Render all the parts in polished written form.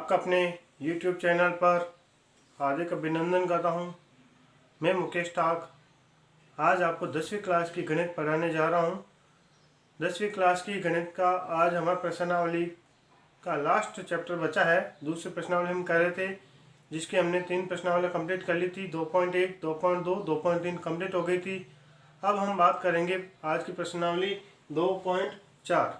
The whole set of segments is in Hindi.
आपका अपने YouTube चैनल पर हार्दिक अभिनंदन करता हूं। मैं मुकेश टाक आज आपको 10वीं क्लास की गणित पढ़ाने जा रहा हूं। 10वीं क्लास की गणित का आज हमारा प्रश्नावली का लास्ट चैप्टर बचा है। दूसरी प्रश्नावली हम कर रहे थे जिसकी हमने 3 प्रश्नावली कंप्लीट कर ली थी। 2.1, 2.2, 2.3 कंप्लीट हो गई थी। अब हम बात करेंगे आज की प्रश्नावली 2.4।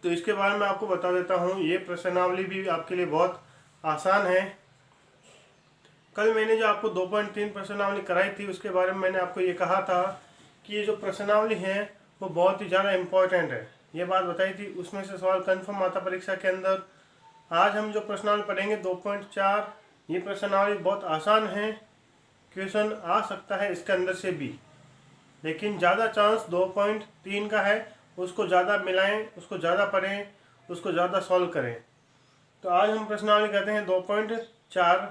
तो इसके बारे में आपको बता देता हूँ। ये प्रश्नावली भी आपके लिए बहुत आसान है। कल मैंने जो आपको 2.3 प्रश्नावली कराई थी उसके बारे में मैंने आपको ये कहा था कि ये जो प्रश्नावली है वो बहुत ही ज़्यादा इम्पोर्टेंट है, ये बात बताई थी। उसमें से सवाल कन्फर्म आता परीक्षा के अंदर। आज हम जो प्रश्नावली पढ़ेंगे 2.4, ये प्रश्नावली बहुत आसान है, क्वेश्चन आ सकता है इसके अंदर से भी, लेकिन ज़्यादा चांस 2.3 का है। उसको ज़्यादा मिलाएं, उसको ज़्यादा पढ़ें, उसको ज़्यादा सॉल्व करें। तो आज हम प्रश्नावली करते हैं 2.4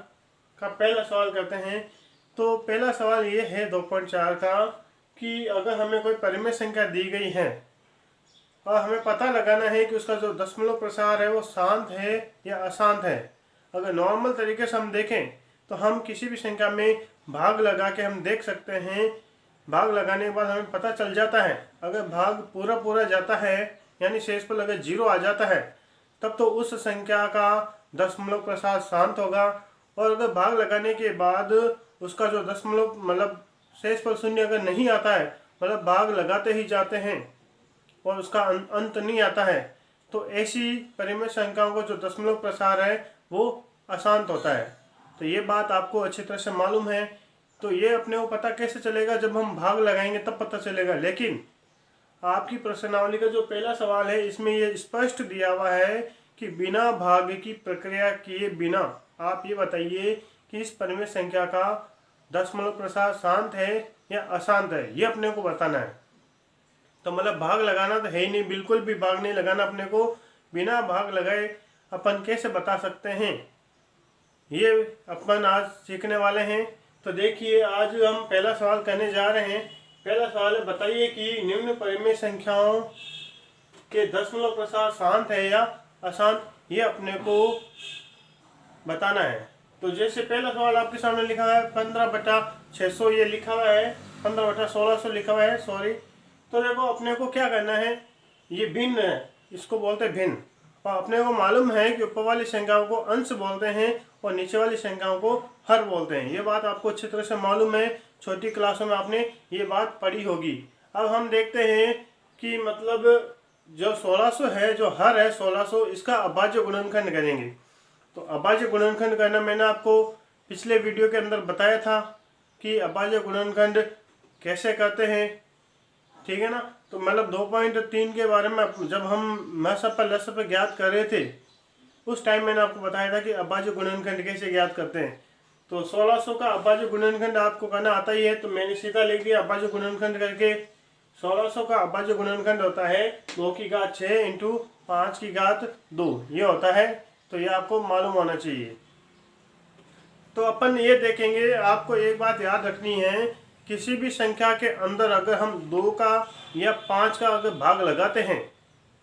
का पहला सवाल करते हैं। तो पहला सवाल ये है 2.4 का कि अगर हमें कोई परिमेय संख्या दी गई है और हमें पता लगाना है कि उसका जो दशमलव प्रसार है वो शांत है या अशांत है। अगर नॉर्मल तरीके से हम देखें तो हम किसी भी संख्या में भाग लगा के हम देख सकते हैं। भाग लगाने के बाद हमें पता चल जाता है, अगर भाग पूरा पूरा जाता है यानी शेषफल अगर 0 आ जाता है तब तो उस संख्या का दशमलव प्रसार शांत होगा। और अगर भाग लगाने के बाद उसका जो दशमलव मतलब शेषफल 0 अगर नहीं आता है, मतलब भाग लगाते ही जाते हैं और उसका अंत नहीं आता है, तो ऐसी परिमेय संख्याओं को जो दशमलव प्रसार है वो अशांत होता है। तो ये बात आपको अच्छी तरह से मालूम है। तो ये अपने को पता कैसे चलेगा, जब हम भाग लगाएंगे तब पता चलेगा। लेकिन आपकी प्रश्नावली का जो पहला सवाल है इसमें ये स्पष्ट दिया हुआ है कि बिना भाग की प्रक्रिया किए बिना आप ये बताइए कि इस परिमेय संख्या का दशमलव प्रसार शांत है या अशांत है, ये अपने को बताना है। तो मतलब भाग लगाना तो है ही नहीं, बिल्कुल भी भाग नहीं लगाना अपने को। बिना भाग लगाए अपन कैसे बता सकते हैं, ये अपन आज सीखने वाले हैं। तो देखिए आज हम पहला सवाल करने जा रहे हैं। पहला सवाल है, बताइए कि निम्न परिमेय संख्याओं के दशमलव प्रसार शांत है या अशांत, ये अपने को बताना है। तो जैसे पहला सवाल आपके सामने लिखा है 15/600, ये लिखा हुआ है 15/1600 लिखा हुआ है, सॉरी। तो देखो अपने को क्या करना है, ये भिन्न है, इसको बोलते हैं भिन्न। और अपने को मालूम है कि ऊपर वाली संख्याओं को अंश बोलते हैं और नीचे वाली संख्याओं को हर बोलते हैं। ये बात आपको अच्छी तरह से मालूम है, छोटी क्लासों में आपने ये बात पढ़ी होगी। अब हम देखते हैं कि मतलब जो 1600 है, जो हर है 1600, इसका अभाज्य गुणनखंड करेंगे। तो अभाज्य गुणनखंड करना मैंने आपको पिछले वीडियो के अंदर बताया था कि अभाज्य गुणनखंड कैसे करते हैं, ठीक है ना। तो मतलब 2.3 के बारे में जब हम महसप पर लसप पर ज्ञात कर रहे थे उस टाइम मैंने आपको बताया था कि अभाज्य गुणनखंड कैसे ज्ञात करते हैं। तो 1600 का अभाज्य गुणनखंड आपको करना आता ही है, तो मैंने सीधा लिख दिया अभाज्य गुणनखंड करके। 1600 का अभाज्य गुणनखंड होता है 2 की घात 6 इंटू 5 की घात 2, ये होता है। तो ये आपको मालूम होना चाहिए। तो अपन ये देखेंगे, आपको एक बात याद रखनी है, किसी भी संख्या के अंदर अगर हम 2 का या 5 का अगर भाग लगाते हैं,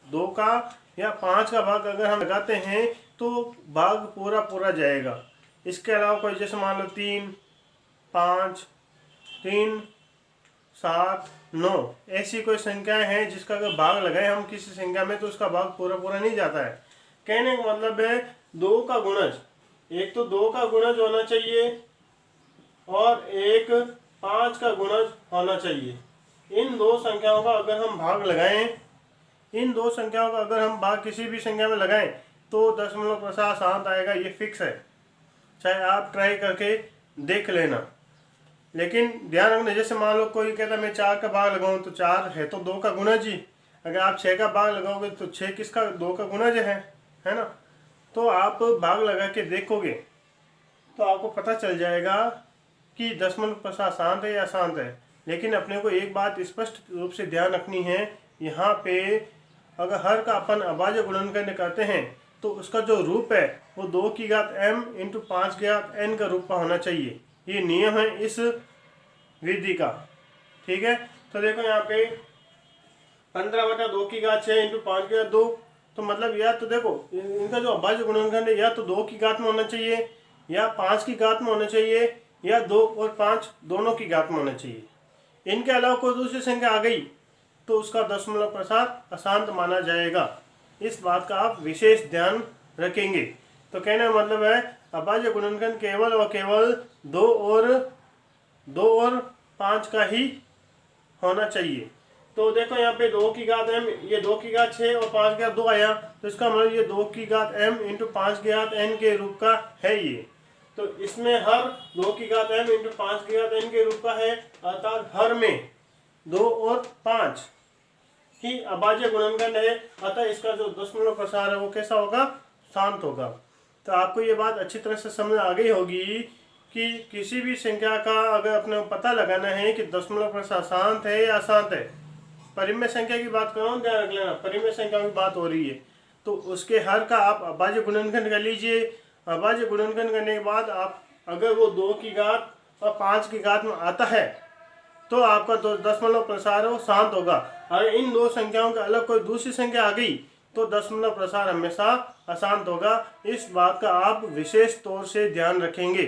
2 का या 5 का भाग अगर हम लगाते हैं तो भाग पूरा पूरा जाएगा। इसके अलावा कोई जैसे मान लो 3, 5, 3, 7, 9 ऐसी कोई संख्याएं हैं जिसका अगर भाग लगाए हम किसी संख्या में तो उसका भाग पूरा पूरा नहीं जाता है। कहने का मतलब है 2 का गुणज, एक तो 2 का गुणज होना चाहिए और एक 5 का गुणज होना चाहिए। इन दो संख्याओं का अगर हम भाग लगाएं, इन दो संख्याओं का अगर हम भाग किसी भी संख्या में लगाएं तो दशमलव प्रसार शांत आएगा, ये फिक्स है। चाहे आप ट्राई करके देख लेना। लेकिन ध्यान रखना, जैसे मान लो कोई कहता मैं 4 का भाग लगाऊं तो 4 है तो 2 का गुणज ही। अगर आप 6 का भाग लगाओगे तो 6 किसका, 2 का गुणज है ना। तो आप भाग लगा के देखोगे तो आपको पता चल जाएगा कि दशमलव प्रसार शांत है या अशांत है। लेकिन अपने को एक बात स्पष्ट रूप से ध्यान रखनी है, यहाँ पे अगर हर का अपन अभाज्य गुणनखंड करते हैं तो उसका जो रूप है वो 2 की घात m इंटू 5 की घात n का रूप का होना चाहिए। ये नियम है इस विधि का, ठीक है। तो देखो यहाँ पे 15/2 की घात 6 इंटू 5 की घात 2, तो मतलब या तो देखो इनका जो अभाज्य गुणनखंड है या तो 2 की घात में होना चाहिए या 5 की घात में होना चाहिए या 2 और 5 दोनों की घात में होना चाहिए। इनके अलावा कोई दूसरी संख्या आ गई तो उसका दशमलव प्रसार अशांत माना जाएगा। इस बात का आप विशेष ध्यान रखेंगे। तो कहने का मतलब है अभाज्य गुणनखंड केवल और केवल 2 और 5 का ही होना चाहिए। तो देखो यहाँ पे 2 की घात m, ये 2 की घात 6 और 5 की घात 2 आया, तो इसका मतलब ये 2 की घात m इंटू 5 की घात n के रूप का है ये। तो इसमें हर 2 की घात m इंटू 5 की घात n के रूप का है, अर्थात हर में 2 और 5 ही अभाज्य गुणनखंड है। अतः इसका जो दशमलव प्रसार है वो कैसा होगा, शांत होगा। तो आपको ये बात अच्छी तरह से समझ आ गई होगी कि किसी भी संख्या का अगर अपने पता लगाना है कि दशमलव प्रसार शांत है या अशांत है, परिमेय संख्या की बात कर रहा हूँ, ध्यान रख लेना, परिमेय संख्या की बात हो रही है, तो उसके हर का आप अभाज्य गुणनखंड कर लीजिए। अभाज्य गुणनखंड करने के बाद आप अगर वो 2 की घात और 5 की घात में आता है तो आपका दशमलव प्रसार वो शांत होगा। अगर इन दो संख्याओं के अलग कोई दूसरी संख्या आ गई तो दशमलव प्रसार हमेशा अशांत होगा। इस बात का आप विशेष तौर से ध्यान रखेंगे।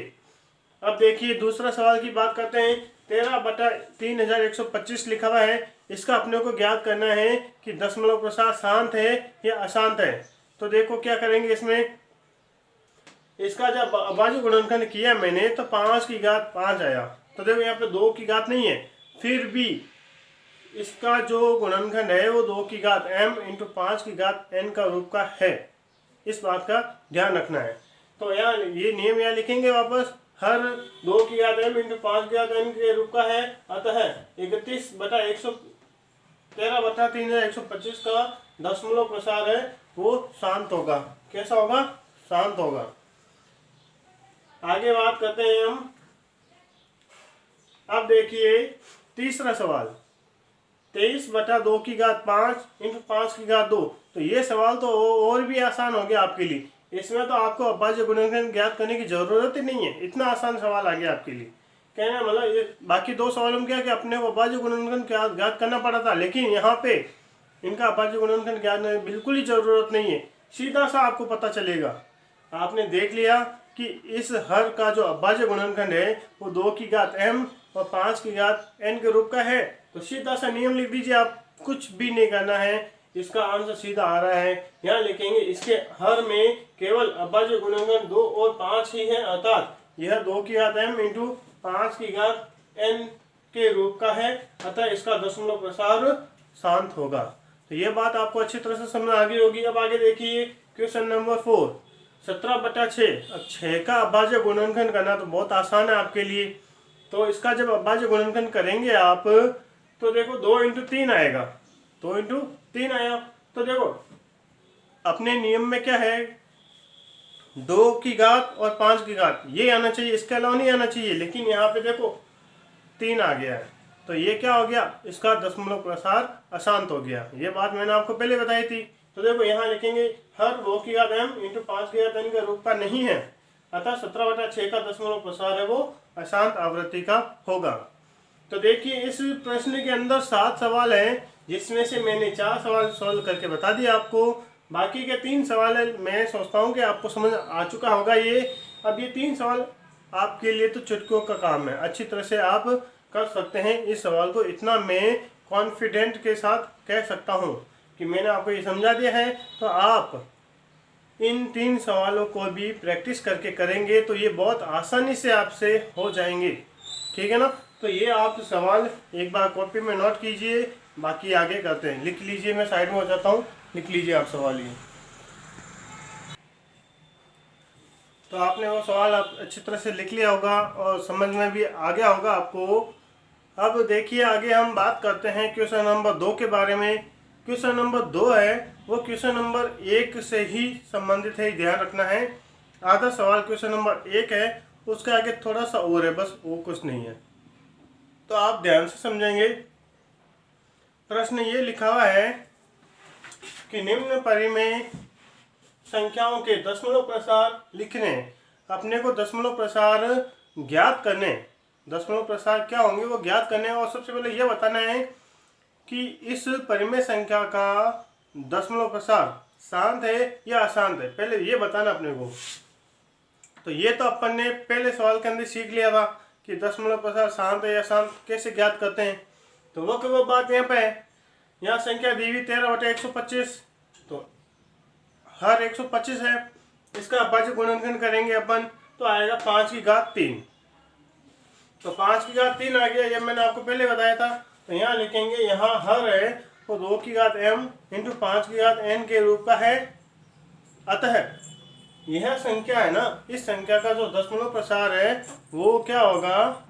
अब देखिए दूसरा सवाल की बात करते हैं। 13/3125 लिखा हुआ है, इसका अपने को ज्ञात करना है कि दशमलव प्रसार शांत है या अशांत है। तो देखो क्या करेंगे, इसमें इसका जब अभाज्य गुणनखंड किया मैंने तो 5 की घात 5 आया। तो देखो यहाँ पे 2 की घात नहीं है, फिर भी इसका जो गुणनखंड है वो 2 की घात m इंटू 5 की घात n का रूप का है। इस बात का ध्यान रखना है। तो यहाँ ये नियम यहाँ लिखेंगे वापस, हर 2 की घात m इंटू 5 की घात n के रूप का है, अतः 13/3125 का दशमलव प्रसार है वो शांत होगा। कैसा होगा, शांत होगा। आगे बात करते हैं हम। अब देखिए तीसरा सवाल, 23/2 की घात 5 इंटू 5 की घात 2। तो ये सवाल तो और भी आसान हो गया आपके लिए। इसमें तो आपको अभाज्य गुणनखंड ज्ञात करने की जरूरत ही नहीं है, इतना आसान सवाल आ गया आपके लिए। कहना मतलब ये बाकी 2 सवालों में क्या कि अपने को अभाज्य गुणनखंड ज्ञात करना पड़ा था, लेकिन यहाँ पे इनका अभाज्य गुणनखंड ज्ञात करने की बिल्कुल ही जरूरत नहीं है, सीधा सा आपको पता चलेगा। आपने देख लिया कि इस हर का जो अभाज्य गुणनखंड है वो 2 की घात m और 5 की घात n के रूप का है। तो सीधा सा नियम लिख दीजिए, आप कुछ भी नहीं करना है, इसका आंसर सीधा आ रहा है। यहाँ लिखेंगे इसके हर में केवल अभाज्य गुणनखंड 2 और 5 ही है, अर्थात यह 2 की घात m इंटू 5 की घात n के रूप का है, अतः इसका दशमलव प्रसार शांत होगा। तो ये बात आपको अच्छी तरह से समझ आ गई होगी। अब आगे देखिए क्वेश्चन नंबर 4, 17/6। अब 6 का अभाज्य गुणनखंड करना तो बहुत आसान है आपके लिए। तो इसका जब अभाज्य गुणनखंड करेंगे आप तो देखो 2 इंटू 3 आएगा, 2 इंटू 3 आया। तो देखो अपने नियम में क्या है, 2 की घात और 5 की घात ये आना चाहिए, इसके अलावा नहीं आना चाहिए, लेकिन यहाँ पे देखो 3 आ गया है, तो ये क्या हो गया, इसका दशमलव प्रसार अशांत हो गया। ये बात मैंने आपको पहले बताई थी। तो देखो यहाँ लिखेंगे हर 2 की घात m इंटू 5 की घात n के रूप का नहीं है, अतः 17/6 का दशमलव प्रसार है वो अशांत आवृत्ति का होगा। तो देखिए इस प्रश्न के अंदर 7 सवाल हैं, जिसमें से मैंने 4 सवाल सॉल्व करके बता दिया आपको। बाकी के 3 सवाल मैं सोचता हूँ कि आपको समझ आ चुका होगा ये। अब ये 3 सवाल आपके लिए तो चुटकियों का काम है, अच्छी तरह से आप कर सकते हैं इस सवाल को। इतना मैं कॉन्फिडेंट के साथ कह सकता हूँ कि मैंने आपको ये समझा दिया है। तो आप इन 3 सवालों को भी प्रैक्टिस करके करेंगे तो ये बहुत आसानी से आपसे हो जाएंगे, ठीक है ना। तो ये आप सवाल एक बार कॉपी में नोट कीजिए, बाकी आगे करते हैं। लिख लीजिए, मैं साइड में हो जाता हूँ, लिख लीजिए आप सवाल ये। तो आपने वो सवाल आप अच्छी तरह से लिख लिया होगा और समझ में भी आ गया होगा आपको। अब देखिए आगे हम बात करते हैं क्वेश्चन नंबर 2 के बारे में। क्वेश्चन नंबर 2 है वो क्वेश्चन नंबर 1 से ही संबंधित है, ध्यान रखना है। आधा सवाल क्वेश्चन नंबर 1 है, उसके आगे थोड़ा सा और है, बस वो कुछ नहीं है, तो आप ध्यान से समझेंगे। प्रश्न ये लिखा हुआ है कि निम्न परिमेय संख्याओं के दशमलव प्रसार लिखने। अपने को दशमलव प्रसार ज्ञात करने, दशमलव प्रसार क्या होंगे वो ज्ञात करने, और सबसे पहले ये बताना है कि इस परिमेय संख्या का दशमलव प्रसार शांत है या अशांत है, पहले ये बताना अपने को। तो ये तो अपन ने पहले सवाल के अंदर सीख लिया था कि दशमलव प्रसार शांत है या अशांत कैसे ज्ञात करते हैं। तो वो बात यहाँ पे है। यहाँ संख्या दी हुई 13/125, तो हर 125 है, इसका अभाज्य गुणनखंड करेंगे अपन तो आएगा 5 की घात 3। तो 5 की घात 3 आ गया, ये मैंने आपको पहले बताया था। तो यहाँ लिखेंगे, यहाँ हर है तो 2 की घात m इंटू 5 की घात n के रूप का है। अतः यह संख्या है ना, इस संख्या का जो दशमलव प्रसार है वो क्या होगा,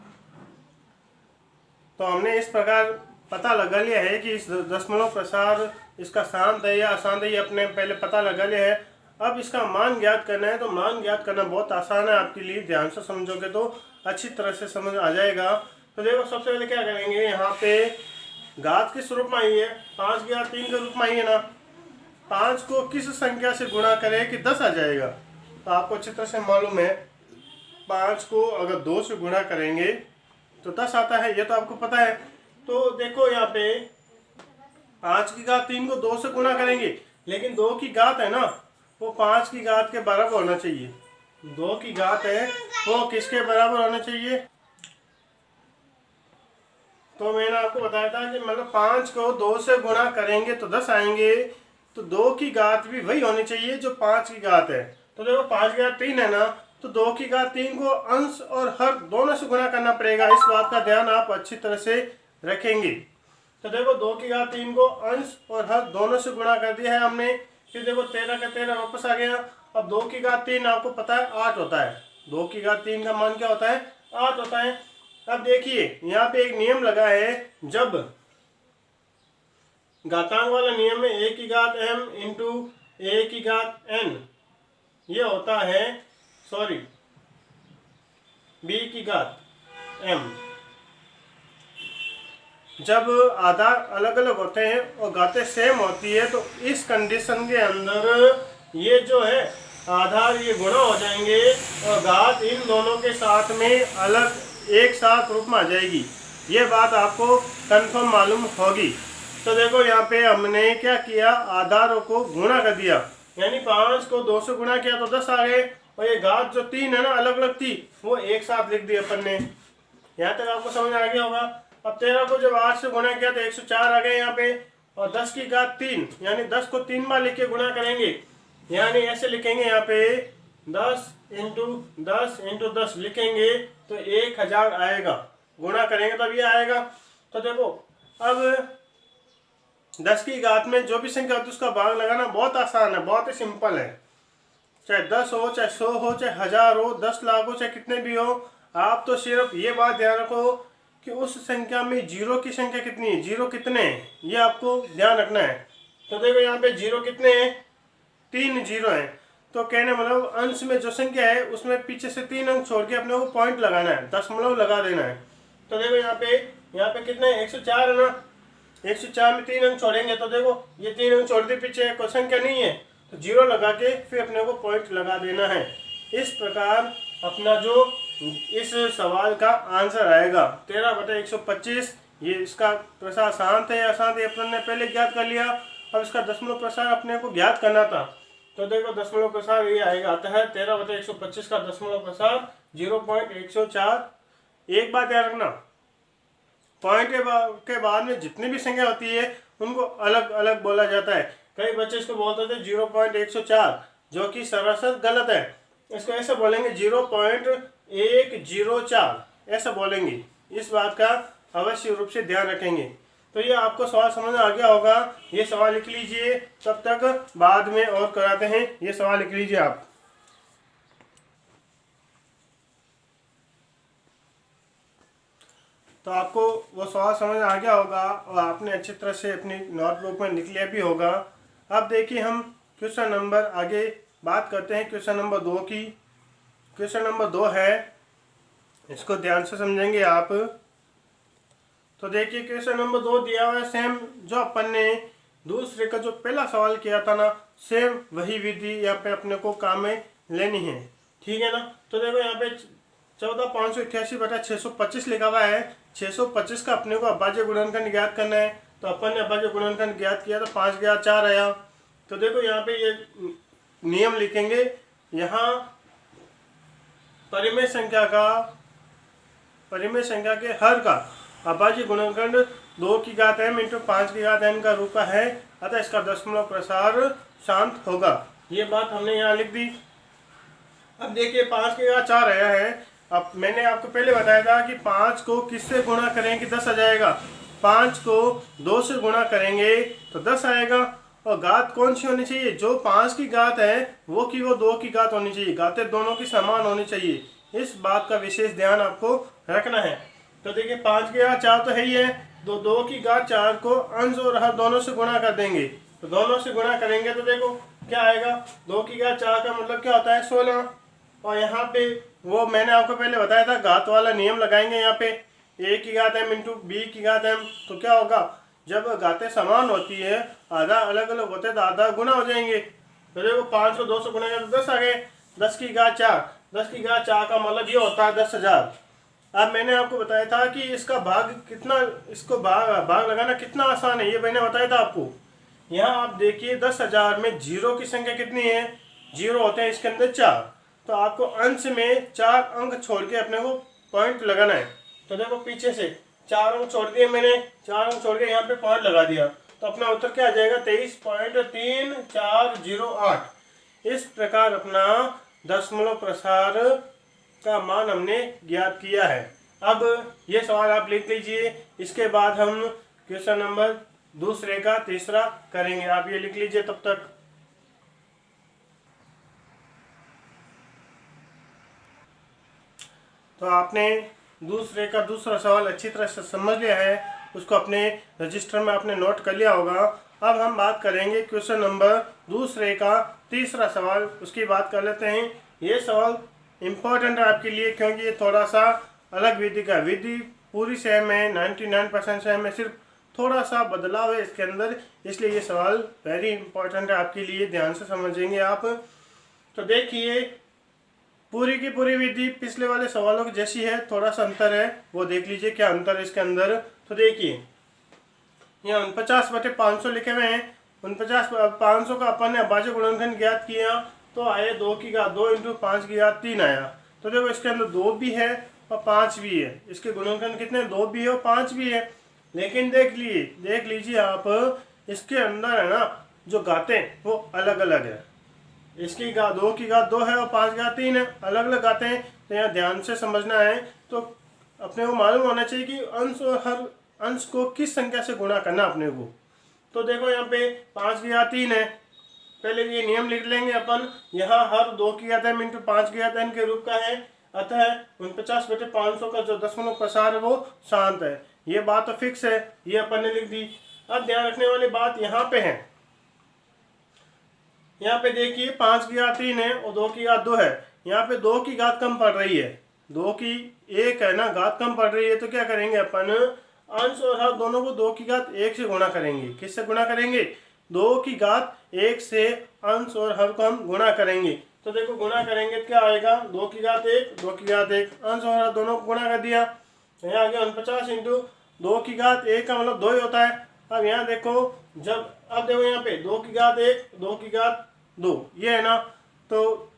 तो हमने इस प्रकार पता लगा लिया है कि इस दशमलव प्रसार इसका शांत है या अशांत है, ये अपने पहले पता लगा लिया है। अब इसका मान ज्ञात करना है, तो मान ज्ञात करना बहुत आसान है आपके लिए, ध्यान से समझोगे तो अच्छी तरह से समझ आ जाएगा। तो देखो सबसे पहले क्या करेंगे, यहाँ पे घात किस रूप में आई है, 5 की घात 3 के रूप में आई है ना। 5 को किस संख्या से गुणा करें कि 10 आ जाएगा, तो आपको अच्छी तरह से मालूम है 5 को अगर 2 से गुणा करेंगे तो 10 आता है, ये तो आपको पता है। तो देखो यहाँ पे 5 की घात 3 को 2 से गुणा करेंगे, लेकिन 2 की घात है ना वो 5 की घात के बराबर होना चाहिए। 2 की घात है वो किसके बराबर होना चाहिए, तो मैंने आपको बताया था कि मतलब 5 को 2 से गुणा करेंगे तो 10 आएंगे, तो 2 की घात भी वही होनी चाहिए जो 5 की घात है। तो देखो 5 की घात 3 है ना, तो 2 की घात 3 को अंश और हर दोनों से गुणा करना पड़ेगा, इस बात का ध्यान आप अच्छी तरह से रखेंगे। तो देखो 2 की घात 3 को अंश और हर दोनों से गुणा कर दिया है हमने, फिर देखो 13 का 13 वापस आ गया। अब 2 की घात 3 आपको पता है 8 होता है, 2 की घात 3 का मान क्या होता है, 8 होता है। अब देखिए यहाँ पे एक नियम लगा है, जब घातांक वाला नियम है a की घात m इंटू a की घात n, ये होता है b की घात m। जब आधार अलग अलग होते हैं और घातें सेम होती है तो इस कंडीशन के अंदर ये जो है आधार ये गुणा हो जाएंगे और घात इन दोनों के साथ में अलग एक साथ रूप में आ जाएगी, ये बात आपको कंफर्म मालूम होगी। तो देखो यहाँ पे हमने क्या किया, आधारों को गुणा कर दिया, यानी 5 को 2 से गुणा किया तो 10 आ गए, और ये घात जो 3 है ना अलग अलग थी वो एक साथ लिख दी अपन ने। यहाँ तक आपको समझ आ गया होगा। अब 13 को जब 8 से गुणा किया तो 104 आ गए यहाँ पे, और 10 की घात 3 यानी 10 को 3 बार लिख के गुणा करेंगे, यानी ऐसे लिखेंगे यहाँ पे 10 इंटू 10 इंटू 10 लिखेंगे तो 1000 आएगा, गुणा करेंगे तब ये आएगा। तो देखो अब 10 की घात में जो भी संख्या होती है उसका भाग लगाना बहुत आसान है, बहुत ही सिंपल है। चाहे 10 हो, चाहे 100 हो, चाहे 1000 हो, 10 लाख हो, चाहे कितने भी हो, आप तो सिर्फ ये बात ध्यान रखो कि उस संख्या में जीरो की संख्या कितनी है, जीरो कितने हैं, ये आपको ध्यान रखना है। तो देखो यहाँ पे जीरो कितने हैं, 3 जीरो हैं। तो कहने मतलब अंश में जो संख्या है उसमें पीछे से 3 अंक छोड़ के अपने को पॉइंट लगाना है, दशमलव लगा देना है। तो देखो यहाँ पे कितने 104 है ना, 104 में 3 अंक छोड़ेंगे तो देखो ये 3 अंक छोड़ दिए, पीछे कोई संख्या नहीं है तो जीरो लगा के फिर अपने को पॉइंट लगा देना है। इस प्रकार अपना जो इस सवाल का आंसर आएगा 13/125। ये इसका प्रसार शांत है या अशांत है अपन ने पहले ज्ञात कर लिया, अब इसका दशमलव प्रसार अपने को ज्ञात करना था। तो देखो दशमलव प्रसार ये आएगा, आता है 13/125 का दशमलव प्रसार 0.104। एक बात याद रखना, पॉइंट के बाद में जितनी भी संख्या होती है उनको अलग अलग बोला जाता है। कई बच्चे इसको बोलते थे 0.104, जो कि सरासर गलत है। इसको ऐसे बोलेंगे 0.104 ऐसा बोलेंगे, इस बात का अवश्य रूप से ध्यान रखेंगे। तो ये आपको सवाल समझ में आ गया होगा, ये सवाल लिख लीजिए, तब तक बाद में और कराते हैं। ये सवाल लिख लीजिए आप। तो आपको वो सवाल समझ आ गया होगा और आपने अच्छी तरह से अपनी नोटबुक में लिख लिया भी होगा। अब देखिए हम क्वेश्चन नंबर आगे बात करते हैं, क्वेश्चन नंबर 2 की। क्वेश्चन नंबर 2 है, इसको ध्यान से समझेंगे आप। तो देखिए क्वेश्चन नंबर 2 दिया हुआ है, सेम जो अपन ने दूसरे का जो पहला सवाल किया था ना, सेम वही विधि यहाँ पे अपने को काम में लेनी है, ठीक है ना। तो देखो यहाँ पे 14,588/625 लिखा हुआ है। 625 का अपने को अभाज्य गुणनखंड ज्ञात करना है, तो अपन ने अभाज्य गुणनखंड ज्ञात किया तो 5 गया 4 आया। तो देखो यहाँ पे ये नियम लिखेंगे। यहाँ परिमेय संख्या के हर का अभाज्य गुणनखंड 2 की घात m इंटू 5 की घात n का रूप का है, अतः इसका दशमलव प्रसार शांत होगा। ये बात हमने यहाँ लिख दी। अब देखिए 5 की घात 4 आया है। अब मैंने आपको पहले बताया था कि 5 को किससे गुणा करेंगे कि 10 आ जाएगा। 5 को 2 से गुणा करेंगे तो 10 आएगा। और घात कौन सी होनी चाहिए? जो 5 की घात है वो 2 की घात होनी चाहिए। घातें दोनों की समान होनी चाहिए। इस बात का विशेष ध्यान आपको रखना है। तो देखिए 5 की घात 4 तो है ही है, 2 की घात 4 को अंश और हर दोनों से गुणा कर देंगे। तो दोनों से गुणा करेंगे तो देखो क्या आएगा, 2 की घात 4 का मतलब क्या होता है 16। और यहाँ पे वो मैंने आपको पहले बताया था घात वाला नियम लगाएंगे। यहाँ पे a की घात m इंटू बी की घात m, तो क्या होगा, जब घातें समान होती है आधा अलग अलग होते तो आधा गुना हो जाएंगे। तो देखो 5 को 2 से गुणा करें तो 10 आ गए। 10 की घात 4, 10 की घात 4 का मतलब ये होता है 10,000। अब मैंने आपको बताया था कि इसका भाग कितना, इसको भाग लगाना कितना आसान है, ये मैंने बताया था आपको। यहाँ आप देखिए 10,000 में जीरो की संख्या कितनी है, जीरो होते हैं इसके अंदर 4। तो आपको अंश में 4 अंक छोड़ के अपने को पॉइंट लगाना है। तो देखो पीछे से 4 अंक छोड़ दिए मैंने, 4 अंक छोड़ के यहाँ पे पॉइंट लगा दिया, तो अपना उत्तर क्या आ जाएगा 23.3408। इस प्रकार अपना दशमलव प्रसार का मान हमने ज्ञात किया है। अब ये सवाल आप लिख लीजिए, इसके बाद हम क्वेश्चन नंबर दूसरे का तीसरा करेंगे। आप ये लिख लीजिए तब तक। तो आपने दूसरे का दूसरा सवाल अच्छी तरह से समझ लिया है, उसको अपने रजिस्टर में आपने नोट कर लिया होगा। अब हम बात करेंगे क्वेश्चन नंबर दूसरे का तीसरा सवाल, उसकी बात कर लेते हैं। ये सवाल इम्पोर्टेंट है आपके लिए क्योंकि ये थोड़ा सा अलग विधि का, विधि पूरी सेम है, 99% सेम है, सिर्फ थोड़ा सा बदलाव है इसके अंदर, इसलिए ये सवाल वेरी इंपॉर्टेंट है आपके लिए, ध्यान से समझेंगे आप। तो देखिए पूरी की पूरी विधि पिछले वाले सवालों की जैसी है, थोड़ा सा अंतर है, वो देख लीजिए क्या अंतर है इसके अंदर। तो देखिए यहाँ 49/500 लिखे हुए हैं। 500 का अपन ने अभाज्य गुणनखंड ज्ञात किया तो आए 2 की घात 2 इंटू 5 की घात 3 आया। तो देखो इसके अंदर 2 भी है और 5 भी है, इसके गुणनखंड कितने 2 भी है और 5 भी है। लेकिन देख लीजिए आप, इसके अंदर है ना जो घातें वो अलग अलग है। इसकी घात 2 की घात 2 है और 5 की घात 3 है, अलग अलग घातें हैं। तो यहाँ ध्यान से समझना है। तो अपने को मालूम होना चाहिए कि अंश और हर अंश को किस संख्या से गुणा करना अपने को। तो देखो यहाँ पे 5 की घात 3 है, पहले ये नियम लिख लेंगे अपन। यहाँ हर 2 की घात m इंटू 5 की घात n के रूप का है, अतः 49/500 का जो दशमलव प्रसार है वो शांत है। ये बात तो फिक्स है, ये अपन ने लिख दी। अब ध्यान रखने वाली बात यहाँ पे है, यहाँ पे देखिए 5 की घात 3 है और 2 की घात 2 है। यहाँ पे 2 की घात कम पड़ रही है, 2 की 1 है ना, घात कम पड़ रही है। तो क्या करेंगे अपन, अंश और हर दोनों को 2 की घात 1 से गुणा करेंगे। किससे गुणा करेंगे? 2 की घात 1 से अंश और हर को हम गुणा करेंगे। तो देखो गुणा करेंगे क्या आएगा, 2 की घात 1, 2 की घात 1, अंश और हर दोनों को गुणा कर दिया। यहाँ आ गया 49 इंटू 2 की घात 1 का मतलब 2 ही होता है। अब यहाँ देखो अब देखो यहाँ पे 2 की घात 1, 2 की घात 2, ये है ना। तो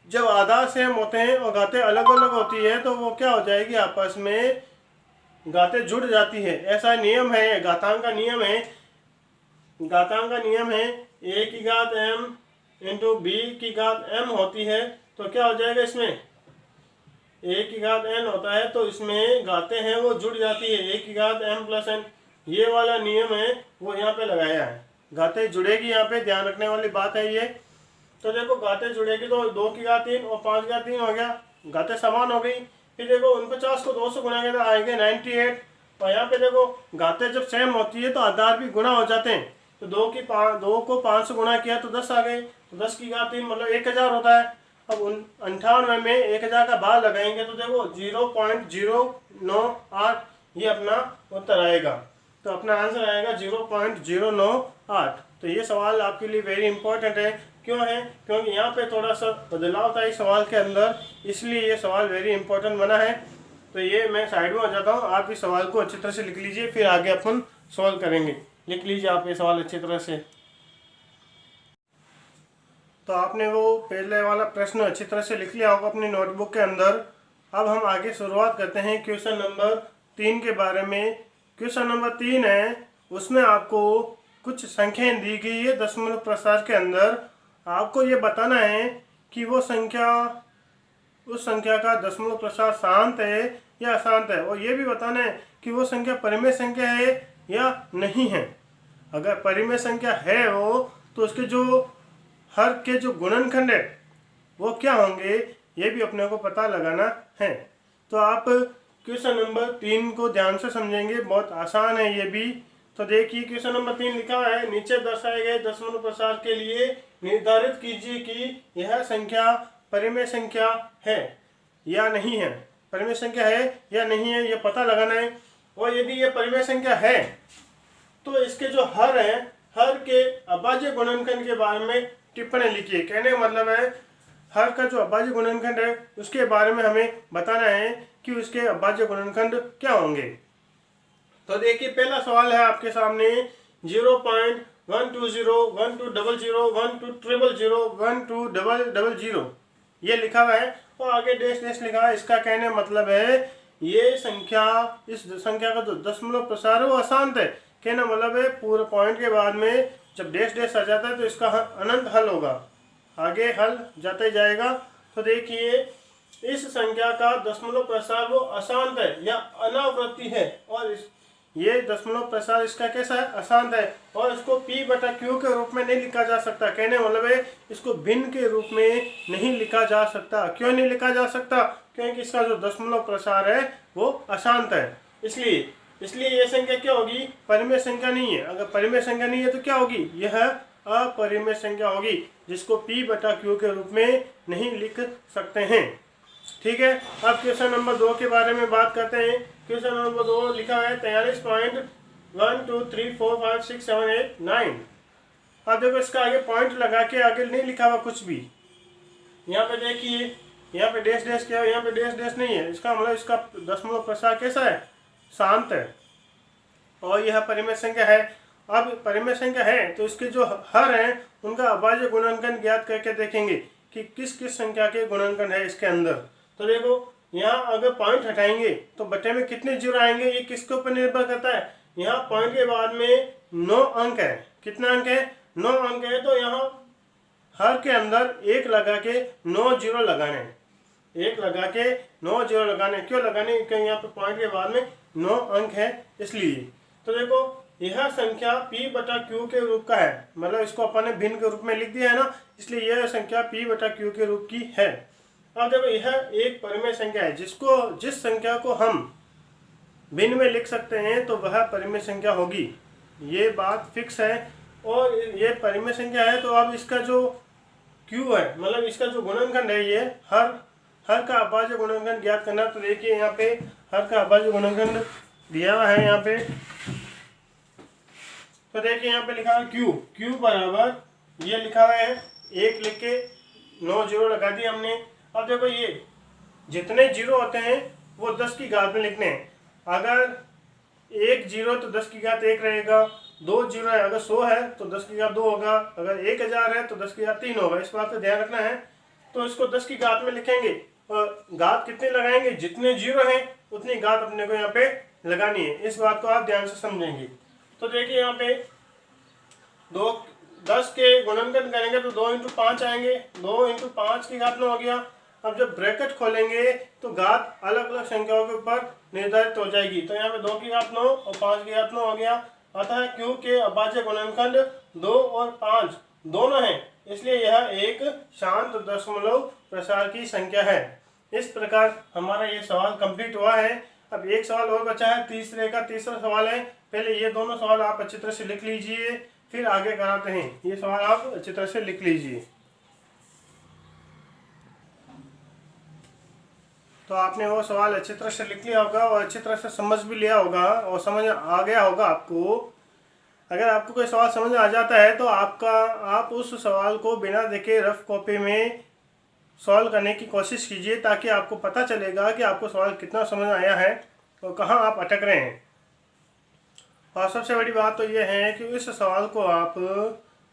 जब आधा सेम होते हैं और घातें अलग अलग होती है तो वो क्या हो जाएगी, आपस में घातें जुड़ जाती है। ऐसा नियम है, घातांक का नियम है। घातांक का नियम है a की घात m इंटू बी की घात m होती है। तो क्या हो जाएगा, इसमें a की घात n होता है तो इसमें घातें हैं वो जुड़ जाती है, a की घात m प्लस n। ये वाला नियम है वो यहाँ पे लगाया है, घातें जुड़ेगी। यहाँ पे ध्यान रखने वाली बात है ये। तो देखो घातें जुड़ेगी तो 2 की घात 3 और 5 की घात 3 हो गया, घातें समान हो गई। फिर देखो 49 को 2 से गुणा किया तो आएंगे 98। और यहाँ पे देखो घातें जब सेम होती है तो आधार भी गुणा हो जाते हैं। तो 2 को 5 से गुणा किया तो 10 आ गए। तो 10 की घात 3 मतलब 1000 होता है। अब 98 में 1000 का भाग लगाएंगे तो देखो 0.098 ये अपना उत्तर आएगा। तो अपना आंसर आएगा 0.098। तो ये सवाल आपके लिए वेरी इंपॉर्टेंट है। क्यों है? क्योंकि यहाँ पे थोड़ा सा बदलाव था इस सवाल के अंदर, इसलिए ये सवाल वेरी इंपॉर्टेंट बना है। तो ये मैं साइड में हो जाता हूँ, आप इस सवाल को अच्छी तरह से लिख लीजिए, फिर आगे अपन सॉल्व करेंगे। लिख लीजिए आप ये सवाल अच्छी तरह से। तो आपने वो पहले वाला प्रश्न अच्छी तरह से लिख लिया होगा अपनी नोटबुक के अंदर। अब हम आगे शुरुआत करते हैं क्वेश्चन नंबर 3 के बारे में। क्वेश्चन नंबर 3 है, उसमें आपको कुछ संख्याएं दी गई है दशमलव प्रसार के अंदर। आपको ये बताना है कि वो संख्या, उस संख्या का दशमलव प्रसार शांत है या अशांत है, और ये भी बताना है कि वो संख्या परिमेय संख्या है या नहीं है। अगर परिमेय संख्या है वो, तो उसके जो हर के जो गुणनखंड है वो क्या होंगे, ये भी अपने को पता लगाना है। तो आप क्वेश्चन नंबर 3 को ध्यान से समझेंगे, बहुत आसान है ये भी। तो देखिए क्वेश्चन नंबर 3 लिखा हुआ है, नीचे दर्शाए गए दशमलव प्रसार के लिए निर्धारित कीजिए कि यह संख्या परिमेय संख्या है या नहीं है। परिमेय संख्या है या नहीं है, ये पता लगाना है। और यदि ये परिमेय संख्या है तो इसके जो हर है, हर के अभाज्य गुणनखंड के बारे में टिप्पणी लिखिए। कहने का मतलब है हर का जो अभाज्य गुणनखंड है उसके बारे में हमें बताना है कि उसके अभाज्य गुणनखंड क्या होंगे। तो देखिए पहला सवाल है आपके सामने 0.120, 1200, 1200, 1200 ये लिखा हुआ है और आगे डैश डैश लिखा है। इसका कहने मतलब है ये संख्या, इस संख्या का जो दशमलव प्रसार है वो अशांत है। कहना मतलब है पूरे पॉइंट के बाद में जब डैश डैश आ जाता है तो इसका अनंत हल होगा, आगे हल जाते जाएगा। तो देखिए इस संख्या का दशमलव प्रसार वो अशांत है या अनावृत्ति है, और ये दशमलव प्रसार इसका कैसा है, अशांत है, और इसको P/Q के रूप में नहीं लिखा जा सकता। कहने मतलब है इसको भिन्न के रूप में नहीं लिखा जा सकता। क्यों नहीं लिखा जा सकता? क्योंकि इसका जो दशमलव प्रसार है वो अशांत है, इसलिए यह संख्या क्या होगी, परिमेय संख्या नहीं है। अगर परिमेय संख्या नहीं है तो क्या होगी, यह अपरिमेय संख्या होगी, जिसको P/Q के रूप में नहीं लिख सकते हैं। ठीक है, अब क्वेश्चन नंबर 2 के बारे में बात करते हैं। क्वेश्चन नंबर 2 लिखा है 43.123456789। अब देखो इसका आगे पॉइंट लगा के आगे नहीं लिखा हुआ कुछ भी। यहाँ पे देखिए, यहाँ पे डैश डैश क्या है, यहाँ पे डैश डैश नहीं है। इसका मतलब इसका दशमलव प्रसार कैसा है, शांत है, और यह परिमेय संख्या है। अब परिमेय संख्या है तो इसके जो हर हैं उनका अभाज्य गुणनखंड ज्ञात करके देखेंगे कि किस किस संख्या के गुणनखंड है इसके अंदर। तो देखो यहाँ अगर पॉइंट हटाएंगे तो बटे में कितने जीरो आएंगे, ये किसके ऊपर निर्भर करता है। यहाँ पॉइंट के बाद में 9 अंक है। कितना अंक है, 9 अंक है। तो यहाँ हर के अंदर 1 लगा के 9 जीरो लगाने, 1 लगा के 9 जीरो लगाने। क्यों लगाने, क्योंकि यहाँ पे पॉइंट के बाद में 9 अंक है इसलिए। तो देखो यह संख्या P/Q के रूप का है, मतलब इसको अपन ने भिन्न के रूप में लिख दिया है ना, इसलिए यह संख्या P/Q के रूप की है। अब देखो यह एक परिमेय संख्या है, जिस संख्या को हम भिन्न में लिख सकते हैं तो वह परिमेय संख्या होगी, ये बात फिक्स है। और ये परिमेय संख्या है तो अब इसका जो Q है, मतलब इसका जो गुणनखंड है, ये हर का अभाज्य गुणनखंड ज्ञात करना। तो देखिए यहाँ पे हर का अभाज्य गुणनखंड दिया हुआ है यहाँ पे। तो देखिए यहाँ पे लिखा है Q बराबर, ये लिखा हुआ है 1 लिख के 9 जीरो लगा दिए हमने। अब देखो ये जितने जीरो होते हैं वो 10 की घात में लिखने हैं। अगर 1 जीरो तो 10 की घात 1 रहेगा, 2 जीरो है, अगर 100 है तो 10 की घात 2 होगा, अगर 1000 है तो 10 की घात 3 होगा। इस बात का ध्यान रखना है। तो इसको 10 की घात में लिखेंगे और घात कितने लगाएंगे, जितने जीरो हैं उतनी घात अपने को यहाँ पे लगानी है। इस बात को आप ध्यान से समझेंगे। तो देखिए यहाँ पे 10 के गुणनखंड करेंगे तो 2 × 5 आएंगे, 2 × 5 की घात 9 हो गया। अब जब ब्रैकेट खोलेंगे तो घात अलग अलग संख्याओं के ऊपर निर्धारित हो जाएगी। तो यहाँ पे 2 की घात 9 और 5 की घात 9 हो गया। अतः Q के अभाज्य गुणनखंड 2 और 5 दोनों हैं, इसलिए यह एक शांत दशमलव प्रसार की संख्या है। इस प्रकार हमारा ये सवाल कंप्लीट हुआ है। अब एक सवाल और बचा है, तीसरा सवाल है। पहले ये दोनों सवाल आप अच्छी तरह से लिख लीजिए, फिर आगे कराते हैं। ये सवाल आप अच्छी तरह से लिख लीजिए। तो आपने वो सवाल अच्छी तरह से लिख लिया होगा और अच्छी तरह से समझ भी लिया होगा और समझ आ गया होगा आपको। अगर आपको कोई सवाल समझ आ जाता है तो आप उस सवाल को बिना देखे रफ कॉपी में सॉल्व करने की कोशिश कीजिए, ताकि आपको पता चलेगा कि आपको सवाल कितना समझ आया है और कहाँ आप अटक रहे हैं। और सबसे बड़ी बात तो यह है कि इस सवाल को आप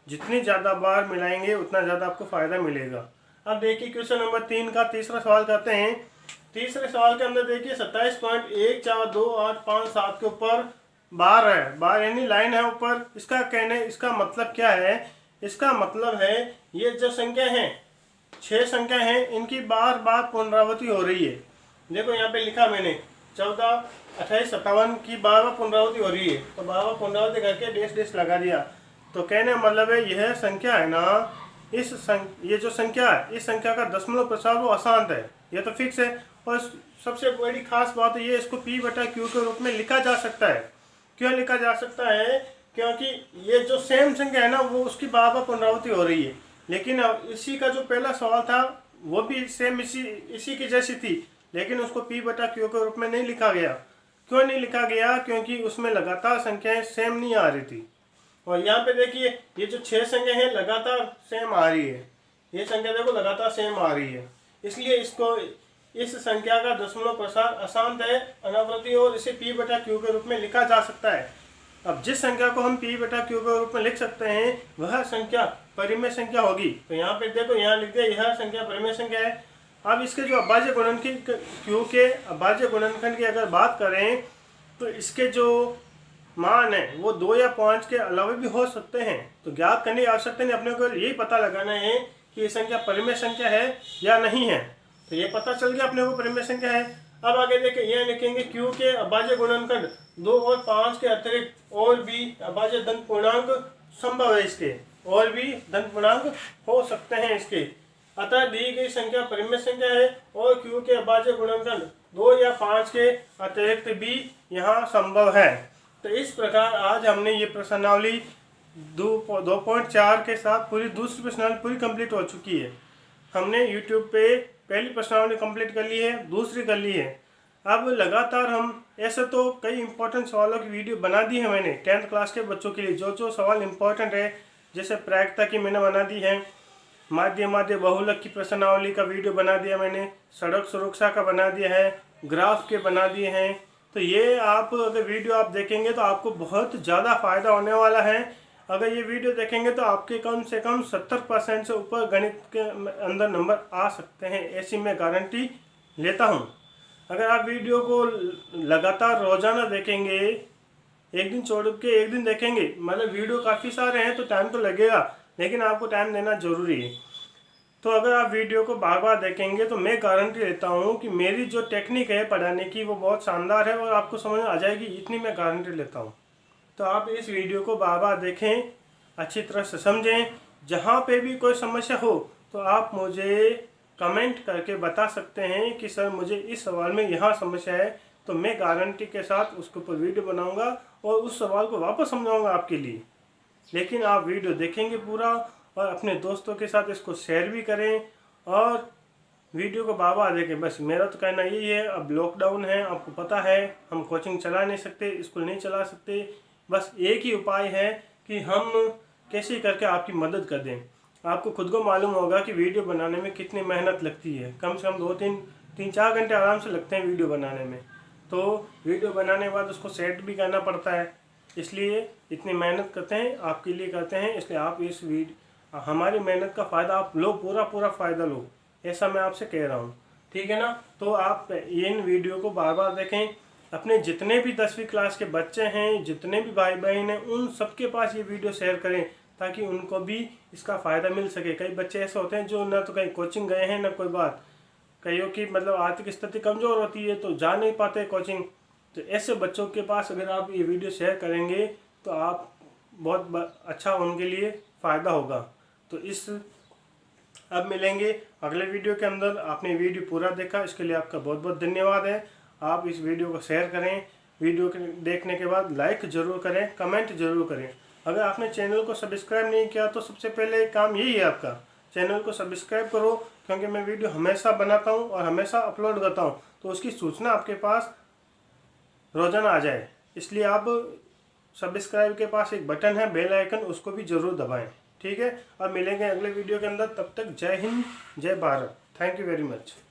जितनी ज़्यादा बार मिलाएंगे उतना ज़्यादा आपको फ़ायदा मिलेगा। अब देखिए क्वेश्चन नंबर 3 का तीसरा सवाल करते हैं। तीसरे सवाल के अंदर देखिए 27.142857 के ऊपर बार है, बार यानी लाइन है ऊपर। इसका मतलब क्या है? इसका मतलब है ये जो संख्या है, 6 संख्या हैं, इनकी बार बार पुनरावृत्ति हो रही है। देखो यहाँ पे लिखा मैंने 14, 28, 57 की बार बार पुनरावृत्ति हो रही है, तो बार बार पुनरावृत्ति करके डेश डेश लगा दिया। तो कहने का मतलब है यह संख्या है ना, ये जो संख्या है, इस संख्या का दशमलव प्रसार वो अशांत है, ये तो फिक्स है। और सबसे बड़ी खास बात ये, इसको P/Q के रूप में लिखा जा सकता है। क्यों लिखा जा सकता है? क्योंकि ये जो सेम संख्या है ना, वो उसकी बार बार पुनरावृत्ति हो रही है। लेकिन अब इसी का जो पहला सवाल था वो भी सेम इसी की जैसी थी, लेकिन उसको P/Q के रूप में नहीं लिखा गया। क्यों नहीं लिखा गया? क्योंकि उसमें लगातार संख्याएं सेम नहीं आ रही थी। और यहाँ पे देखिए ये जो 6 संख्या है लगातार सेम आ रही है, ये संख्या देखो लगातार सेम आ रही है, इसलिए इसको इस संख्या का दशमलव प्रसार अशांत है, अनावृत्ति, और इसे P/Q के रूप में लिखा जा सकता है। अब जिस संख्या को हम P/Q के रूप में लिख सकते हैं वह संख्या परिमेय संख्या होगी। तो यहाँ पे देखो, यहाँ लिख दिया यह संख्या परिमेय संख्या है। अब इसके जो अभाज्य गुणनखंड Q के अभाज्य गुणनखंड की अगर बात करें तो इसके जो मान है वो 2 या 5 के अलावा भी हो सकते हैं। तो ज्ञात करने की आवश्यकता नहीं, अपने को यही पता लगाना है कि ये संख्या परिमेय संख्या है या नहीं है। तो ये पता चल गया अपने को परिमेय संख्या है। अब आगे देखिए, यह लिखेंगे Q के अभाज्य गुणनखंड 2 और 5 के अतिरिक्त और भी अभाज्य धन पूर्णांक संभव है, इसके और भी धन पूर्णांक हो सकते हैं इसके। अतः दी गई संख्या परिमेय संख्या है और Q के अभाज्य गुणनखंड 2 या 5 के अतिरिक्त भी यहाँ संभव है। तो इस प्रकार आज हमने ये प्रश्नावली 2.4 के साथ पूरी दूसरी प्रश्नावली पूरी कंप्लीट हो चुकी है। हमने YouTube पे पहली प्रश्नावली कंप्लीट कर ली है, दूसरी कर ली है। अब लगातार हम ऐसे तो कई इंपॉर्टेंट सवालों की वीडियो बना दी है मैंने 10th क्लास के बच्चों के लिए। जो सवाल इंपॉर्टेंट है, जैसे प्रायिकता की मैंने बना दी है, माध्य बहुलक की प्रश्नावली का वीडियो बना दिया मैंने, सड़क सुरक्षा का बना दिया है, ग्राफ के बना दिए हैं। तो ये आप अगर वीडियो आप देखेंगे तो आपको बहुत ज़्यादा फ़ायदा होने वाला है। अगर ये वीडियो देखेंगे तो आपके कम से कम 70% से ऊपर गणित के अंदर नंबर आ सकते हैं, ऐसी मैं गारंटी लेता हूँ। अगर आप वीडियो को लगातार रोज़ाना देखेंगे, एक दिन छोड़ के एक दिन देखेंगे, मतलब वीडियो काफ़ी सारे हैं तो टाइम तो लगेगा, लेकिन आपको टाइम देना ज़रूरी है। तो अगर आप वीडियो को बार बार देखेंगे तो मैं गारंटी लेता हूँ कि मेरी जो टेक्निक है पढ़ाने की वो बहुत शानदार है और आपको समझ में आ जाएगी, इतनी मैं गारंटी लेता हूँ। तो आप इस वीडियो को बार बार देखें, अच्छी तरह से समझें। जहाँ पे भी कोई समस्या हो तो आप मुझे कमेंट करके बता सकते हैं कि सर मुझे इस सवाल में यहाँ समस्या है, तो मैं गारंटी के साथ उसके ऊपर वीडियो बनाऊँगा और उस सवाल को वापस समझाऊँगा आपके लिए। लेकिन आप वीडियो देखेंगे पूरा और अपने दोस्तों के साथ इसको शेयर भी करें और वीडियो को बार बार देखें। बस मेरा तो कहना यही है। अब लॉकडाउन है, आपको पता है, हम कोचिंग चला नहीं सकते, स्कूल नहीं चला सकते। बस एक ही उपाय है कि हम कैसे करके आपकी मदद कर दें। आपको खुद को मालूम होगा कि वीडियो बनाने में कितनी मेहनत लगती है। कम से कम 2-3-4 घंटे आराम से लगते हैं वीडियो बनाने में। तो वीडियो बनाने के बाद उसको सेट भी करना पड़ता है, इसलिए इतनी मेहनत करते हैं, आपके लिए करते हैं। इसलिए आप इस हमारी मेहनत का फ़ायदा आप लो, पूरा फ़ायदा लो, ऐसा मैं आपसे कह रहा हूँ, ठीक है ना। तो आप इन वीडियो को बार बार देखें। अपने जितने भी 10वीं क्लास के बच्चे हैं, जितने भी भाई बहन हैं, उन सबके पास ये वीडियो शेयर करें ताकि उनको भी इसका फ़ायदा मिल सके। कई बच्चे ऐसे होते हैं जो ना तो कहीं कोचिंग गए हैं ना कोई बात, कईयों की मतलब आर्थिक स्थिति कमज़ोर होती है तो जा नहीं पाते कोचिंग। तो ऐसे बच्चों के पास अगर आप ये वीडियो शेयर करेंगे तो आप बहुत अच्छा उनके लिए फ़ायदा होगा। तो अब मिलेंगे अगले वीडियो के अंदर। आपने वीडियो पूरा देखा, इसके लिए आपका बहुत बहुत धन्यवाद है। आप इस वीडियो को शेयर करें, वीडियो के देखने के बाद लाइक ज़रूर करें, कमेंट ज़रूर करें। अगर आपने चैनल को सब्सक्राइब नहीं किया तो सबसे पहले काम यही है आपका, चैनल को सब्सक्राइब करो, क्योंकि मैं वीडियो हमेशा बनाता हूँ और हमेशा अपलोड करता हूँ, तो उसकी सूचना आपके पास रोज़ाना आ जाए। इसलिए आप सब्सक्राइब के पास एक बटन है बेल आइकन, उसको भी ज़रूर दबाएं, ठीक है। अब मिलेंगे अगले वीडियो के अंदर, तब तक जय हिंद, जय Bharat. Thank you very much.